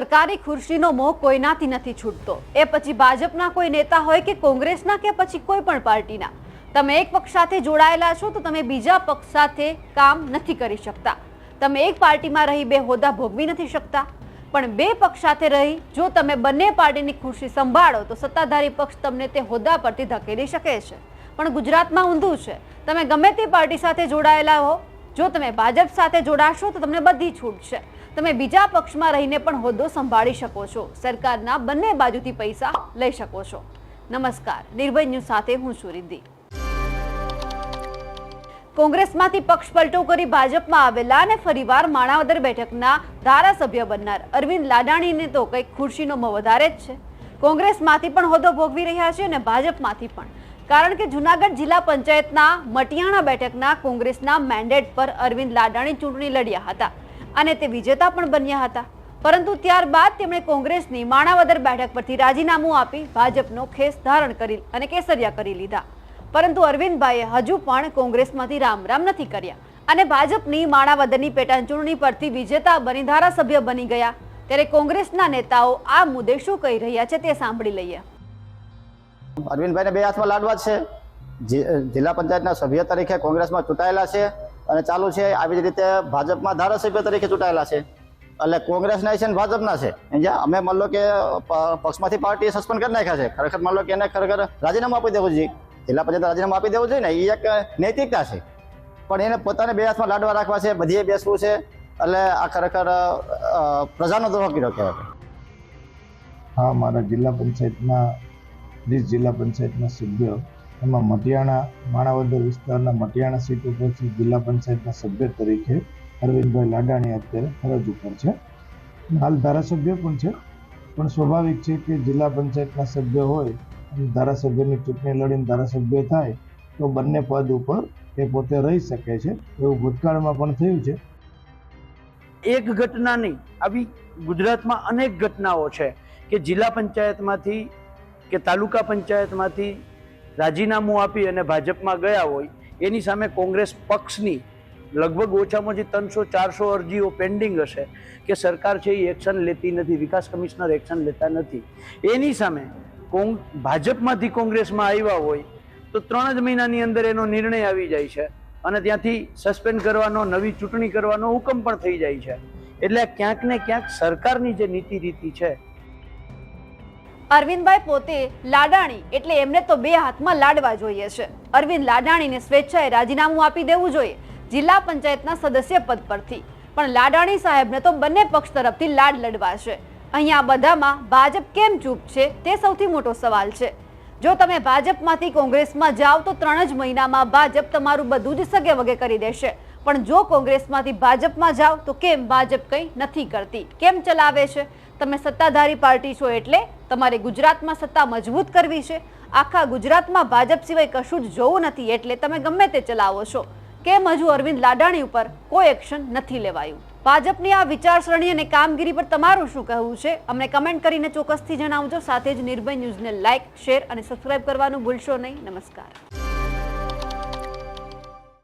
સરકારી ખુરશીનો મોહ કોઈનાથી નથી છૂટતો, એ પછી ભાજપના કોઈ નેતા હોય કે કોંગ્રેસના કે પછી કોઈ પણ પાર્ટીના। તમે એક પક્ષ સાથે જોડાયેલા છો તો તમે બીજા પક્ષ સાથે કામ નથી કરી શકતા। તમે એક પાર્ટીમાં રહી બે હોદ્દા ભોગવી નથી શકતા, પણ બે પક્ષ સાથે રહી જો તમે બંને પાર્ટીની ખુરશી સંભાળો તો સત્તાધારી પક્ષ તમને તે હોદ્દા પરથી ધકેલી શકે છે। પણ ગુજરાતમાં ઊંધું છે। તમે ગમે તે પાર્ટી સાથે જોડાયેલા હો, જો તમે ભાજપ સાથે જોડાશો તો તમને બધી છૂટ છે। તમે બીજા પક્ષમાં રહીને પણ હોદ્દો સંભાળી શકો છો, સરકારના બંને બાજુથી પૈસા લઈ શકો છો। નમસ્કાર, નિર્ભય ન્યૂઝ સાથે હું છું રિદ્ધિ। કોંગ્રેસમાંથી પક્ષ પલટો કરી ભાજપમાં આવેલા અને ફરીવાર માણાવદર બેઠકના ધારાસભ્ય બનનાર અરવિંદ લાડાણીને તો કંઈક ખુરશીનો મોહ વધારે જ છે। કોંગ્રેસમાંથી પણ હોદ્દો ભોગવી રહ્યા છે અને ભાજપમાંથી પણ, કારણ કે જૂનાગઢ જિલ્લા પંચાયતના મટિયાણા બેઠકના કોંગ્રેસના મેન્ડેટ પર અરવિંદ લાડાણી ચૂંટણી લડ્યા હતા અને તે વિજેતા પણ બન્યા હતા, પરંતુ ત્યારબાદ તેમણે કોંગ્રેસની માણાવદર બેઠક પરથી રાજીનામું આપી ભાજપનો ખેસ ધારણ કરી અને કેસરિયા કરી લીધા। પરંતુ અરવિંદભાઈએ હજુ પણ કોંગ્રેસમાંથી રામ રામ નથી કર્યા અને ભાજપની માણાવદરની પેટા ચૂંટણી પરથી વિજેતા બની ધારાસભ્ય બની ગયા। ત્યારે કોંગ્રેસના નેતાઓ આ મુદ્દે શું કહી રહ્યા છે તે સાંભળી લઈએ। અરવિંદભાઈને બે હાથમાં લાડવા છે। જિલ્લા પંચાયતના સભ્ય તરીકે કોંગ્રેસમાં ચૂંટાયેલા છે અને ચાલુ છે, આવી જ રીતે ભાજપમાં ધારાસભ્ય તરીકે ચૂંટાયેલા છે। એટલે કોંગ્રેસના છે ને ભાજપના છે। અમે માન લો કે પક્ષમાંથી પાર્ટીએ સસ્પેન્ડ કરી નાખ્યા છે, ખરેખર માન લો કે એને ખરેખર રાજીનામું આપી દેવું જોઈએ, જિલ્લા પંચાયત રાજીનામું આપી દેવું જોઈએ ને, એ એક નૈતિકતા છે। પણ એને પોતાને બે હાથમાં લાડવા રાખવા છે, બધીએ બેસવું છે, એટલે આ ખરેખર પ્રજાનો દ્રોહ કર્યો કહેવાય। હા, મારા જિલ્લા પંચાયતના 20 જિલ્લા પંચાયતના સભ્યો, એમાં મટિયાણા માણાવદર વિસ્તારના મટિયાણા સીટ ઉપરથી જિલ્લા પંચાયતના સભ્ય તરીકે અરવિંદભાઈ લાડાણી અત્યારે ફરજ ઉપર છે। હાલ ધારાસભ્ય પણ છે, પણ સ્વાભાવિક છે કે જિલ્લા પંચાયતના સભ્ય હોય અને ધારાસભ્યની ચૂંટણી લડીને ધારાસભ્ય થાય તો બંને પદ ઉપર એ પોતે રહી શકે છે, એવું ભૂતકાળમાં પણ થયું છે। એક ઘટના નહીં, આવી ગુજરાતમાં અનેક ઘટનાઓ છે કે જિલ્લા પંચાયતમાંથી કે તાલુકા પંચાયતમાંથી રાજીનામું આપી અને ભાજપમાં ગયા હોય, એની સામે કોંગ્રેસ પક્ષની લગભગ ઓછામાં ઓછી 300-400 અરજીઓ પેન્ડિંગ હશે કે સરકાર છે એ એક્શન લેતી નથી, વિકાસ કમિશનર એક્શન લેતા નથી। એની સામે ભાજપમાંથી કોંગ્રેસમાં આવ્યા હોય તો 3 જ મહિનાની અંદર એનો નિર્ણય આવી જાય છે અને ત્યાંથી સસ્પેન્ડ કરવાનો, નવી ચૂંટણી કરવાનો હુકમ પણ થઈ જાય છે। એટલે ક્યાંક ને ક્યાંક સરકારની જે નીતિ રીતિ છે। અરવિંદભાઈ પોતે લાડાણી એટલે એમને તો બે હાથમાં લાડવા જોઈએ છે। અરવિંદ લાડાણીને સ્વેચ્છાએ રાજીનામું આપી દેવું જોઈએ જિલ્લા પંચાયતના સદસ્ય પદ પરથી, પણ લાડાણી સાહેબને તો બંને પક્ષ તરફથી લાડ લડવા છે। અહીંયા બધામાં ભાજપ કેમ ચૂપ છે તે સૌથી મોટો સવાલ છે। જો તમે ભાજપમાંથી કોંગ્રેસમાં જાઓ તો 3 જ મહિનામાં ભાજપ તમારું બધું જ સગે વગે કરી દેશે, પણ જો કોંગ્રેસમાંથી ભાજપમાં જાઓ તો કેમ ભાજપ કંઈ નથી કરતી, કેમ ચલાવે છે? તમે સત્તાધારી પાર્ટી છો એટલે તમારે ગુજરાતમાં સત્તા મજબૂત કરવી છે। આખા ગુજરાતમાં ભાજપ સિવાય કશું જ જોવું નથી એટલે તમે ગમે તે ચલાવો છો। કેમ હજુ અરવિંદ લાડાણી ઉપર કોઈ એક્શન નથી લેવાયું? ભાજપની આ વિચારસરણી અને કામગીરી પર તમારું શું કહેવું છે? અમને કમેન્ટ કરીને ચોક્કસથી જણાવજો। સાથે જ નિર્ભય ન્યૂઝને લાઇક, શેર અને સબસ્ક્રાઇબ કરવાનું ભૂલશો નહીં। નમસ્કાર।